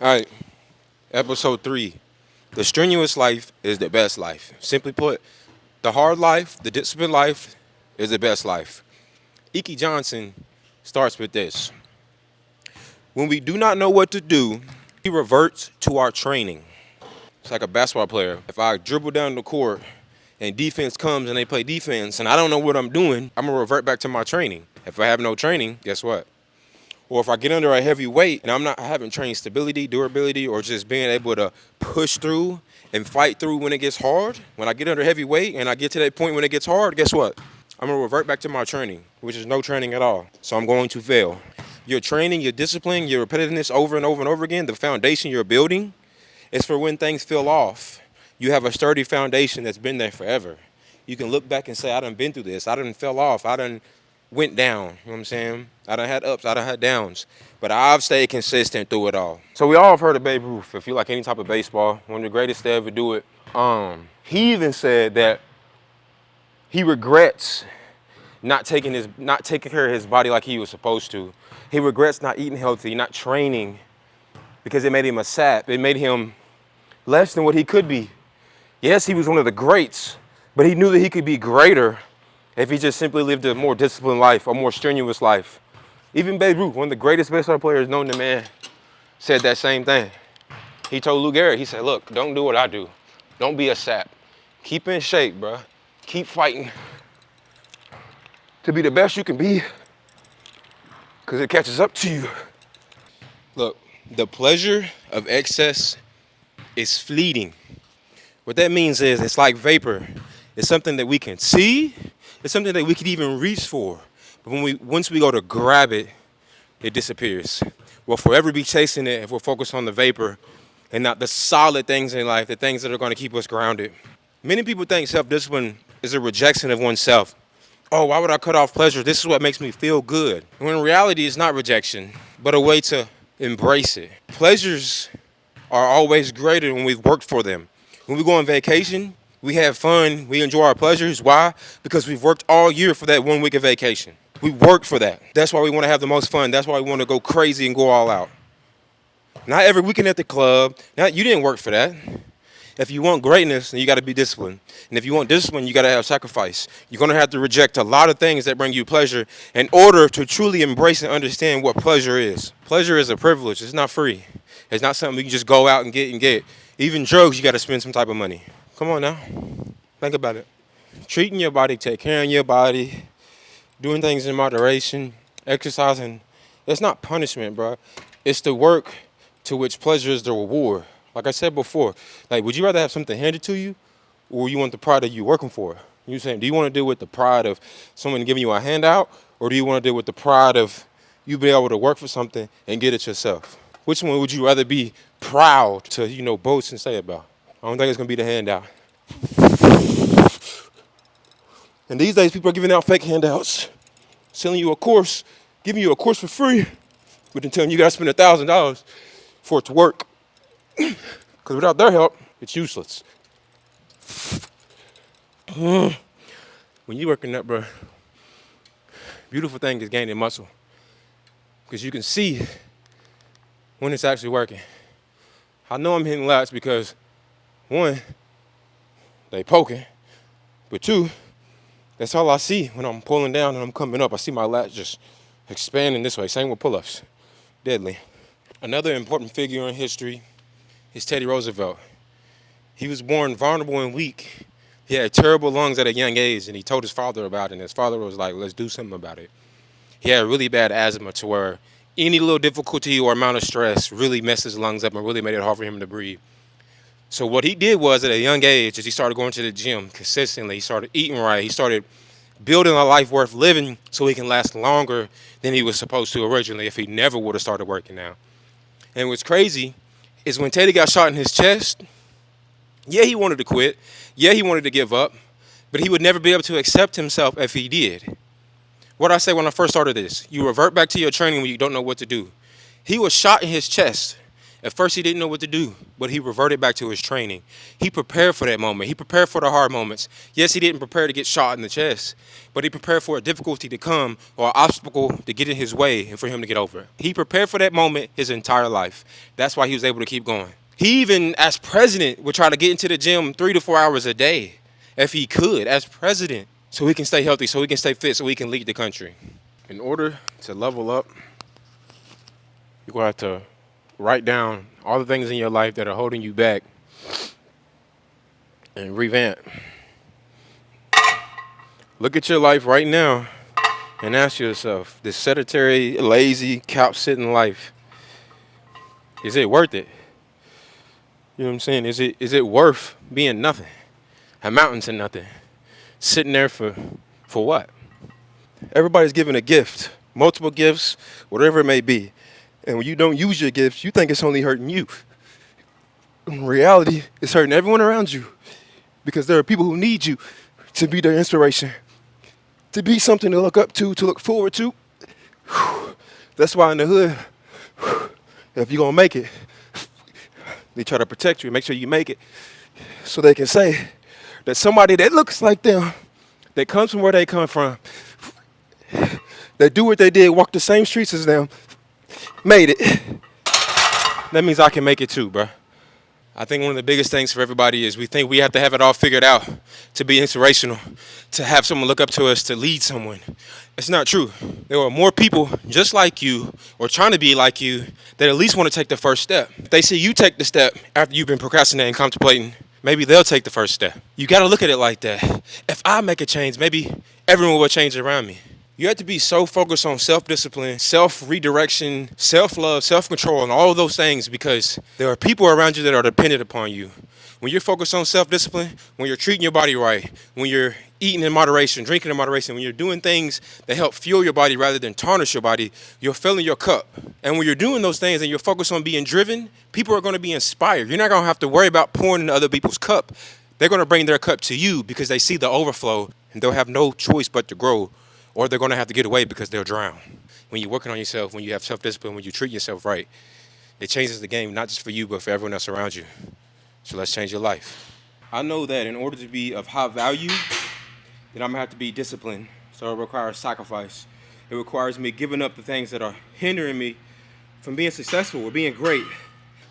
All right, episode 3. The strenuous life is the best life. Simply put, the hard life, the disciplined life, is the best life. Ike Johnson starts with this. When we do not know what to do, we revert to our training. It's like a basketball player. If I dribble down the court and defense comes and they play defense and I don't know what I'm doing, I'm going to revert back to my training. If I have no training, guess what? Or if I get under a heavy weight and I haven't trained stability, durability, or just being able to push through and fight through when it gets hard, when I get under heavy weight and I get to that point when it gets hard, guess what? I'm going to revert back to my training, which is no training at all. So I'm going to fail. Your training, your discipline, your repetitiveness over and over and over again, the foundation you're building is for when things feel off. You have a sturdy foundation that's been there forever. You can look back and say, I done been through this. I done fell off. I done went down. You know what I'm saying? I done had ups. I done had downs. But I've stayed consistent through it all. So we all have heard of Babe Ruth. If you like any type of baseball, one of the greatest to ever do it. He even said that he regrets not taking care of his body like he was supposed to. He regrets not eating healthy, not training, because it made him a sap. It made him less than what he could be. Yes, he was one of the greats, but he knew that he could be greater if he just simply lived a more disciplined life, a more strenuous life. Even Babe Ruth, one of the greatest baseball players known to man, said that same thing. He told Lou Gehrig, he said, look, don't do what I do. Don't be a sap. Keep in shape, bro. Keep fighting to be the best you can be, because it catches up to you. Look, the pleasure of excess is fleeting. What that means is it's like vapor. It's something that we can see. It's something that we could even reach for. But once we go to grab it, it disappears. We'll forever be chasing it if we're focused on the vapor and not the solid things in life, the things that are going to keep us grounded. Many people think self-discipline is a rejection of oneself. Oh, why would I cut off pleasure? This is what makes me feel good. When in reality, it's not rejection, but a way to embrace it. Pleasures are always greater when we've worked for them. When we go on vacation, we have fun, we enjoy our pleasures. Why? Because we've worked all year for that 1 week of vacation. We worked for that. That's why we want to have the most fun. That's why we want to go crazy and go all out. Not every weekend at the club. Now, you didn't work for that. If you want greatness, then you got to be disciplined. And if you want discipline, you got to have sacrifice. You're going to have to reject a lot of things that bring you pleasure in order to truly embrace and understand what pleasure is. Pleasure is a privilege. It's not free. It's not something you can just go out and get. Even drugs, you got to spend some type of money. Come on now. Think about it. Treating your body, take care of your body, doing things in moderation, exercising, it's not punishment, bro. It's the work to which pleasure is the reward. Like I said before, like, would you rather have something handed to you, or you want the pride of you working for it? You saying, do you want to deal with the pride of someone giving you a handout, or do you want to deal with the pride of you being able to work for something and get it yourself? Which one would you rather be proud to, boast and say about? I don't think it's going to be the handout. And these days, people are giving out fake handouts, selling you a course, giving you a course for free, but then telling you got to spend $1,000 for it to work. Because without their help, it's useless. When you working up, bro, beautiful thing is gaining muscle. Because you can see when it's actually working. I know I'm hitting lats because, one, they poking. But two, that's all I see when I'm pulling down and I'm coming up. I see my lats just expanding this way. Same with pull-ups. Deadly. Another important figure in history is Teddy Roosevelt. He was born vulnerable and weak. He had terrible lungs at a young age, and he told his father about it, and his father was like, let's do something about it. He had really bad asthma to where any little difficulty or amount of stress really messed his lungs up and really made it hard for him to breathe. So what he did was, at a young age, is he started going to the gym consistently. He started eating right. He started building a life worth living so he can last longer than he was supposed to originally if he never would have started working out. And what's crazy is when Teddy got shot in his chest, yeah, he wanted to quit. Yeah, he wanted to give up. But he would never be able to accept himself if he did. What I say when I first started this, you revert back to your training when you don't know what to do. He was shot in his chest. At first, he didn't know what to do, but he reverted back to his training. He prepared for that moment. He prepared for the hard moments. Yes, he didn't prepare to get shot in the chest, but he prepared for a difficulty to come or an obstacle to get in his way and for him to get over. He prepared for that moment his entire life. That's why he was able to keep going. He even, as president, would try to get into the gym 3 to 4 hours a day if he could, as president, so he can stay healthy, so he can stay fit, so he can lead the country. In order to level up, you're going to have to write down all the things in your life that are holding you back and revamp. Look at your life right now and ask yourself, this sedentary, lazy, couch-sitting life, is it worth it? You know what I'm saying? Is it worth being nothing? Amounting to nothing? Sitting there for what? Everybody's given a gift, multiple gifts, whatever it may be. And when you don't use your gifts, you think it's only hurting you. In reality, it's hurting everyone around you because there are people who need you to be their inspiration, to be something to look up to look forward to. That's why in the hood, if you're going to make it, they try to protect you, make sure you make it, so they can say that somebody that looks like them, that comes from where they come from, that do what they did, walk the same streets as them, made it. That means I can make it too, bro. I think one of the biggest things for everybody is we think we have to have it all figured out to be inspirational, to have someone look up to us, to lead someone. It's not true. There are more people just like you or trying to be like you that at least want to take the first step. If they see you take the step after you've been procrastinating, contemplating, maybe they'll take the first step. You got to look at it like that. If I make a change, maybe everyone will change around me. You have to be so focused on self-discipline, self-redirection, self-love, self-control, and all of those things because there are people around you that are dependent upon you. When you're focused on self-discipline, when you're treating your body right, when you're eating in moderation, drinking in moderation, when you're doing things that help fuel your body rather than tarnish your body, you're filling your cup. And when you're doing those things and you're focused on being driven, people are going to be inspired. You're not going to have to worry about pouring into other people's cup. They're going to bring their cup to you because they see the overflow and they'll have no choice but to grow. Or they're going to have to get away because they'll drown. When you're working on yourself, when you have self-discipline, when you treat yourself right, it changes the game, not just for you, but for everyone else around you. So let's change your life. I know that in order to be of high value, then I'm going to have to be disciplined. So it requires sacrifice. It requires me giving up the things that are hindering me from being successful or being great.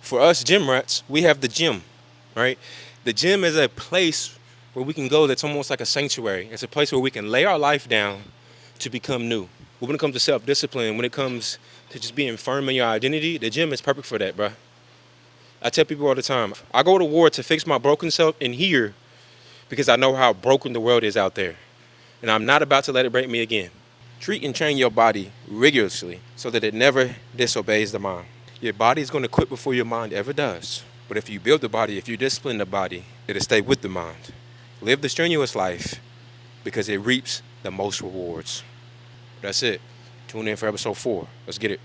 For us gym rats, we have the gym, right? The gym is a place where we can go that's almost like a sanctuary. It's a place where we can lay our life down to become new. But when it comes to self-discipline, when it comes to just being firm in your identity, the gym is perfect for that, bro. I tell people all the time, I go to war to fix my broken self in here because I know how broken the world is out there. And I'm not about to let it break me again. Treat and train your body rigorously so that it never disobeys the mind. Your body is going to quit before your mind ever does. But if you build the body, if you discipline the body, it'll stay with the mind. Live the strenuous life because it reaps the most rewards. That's it. Tune in for episode 4. Let's get it.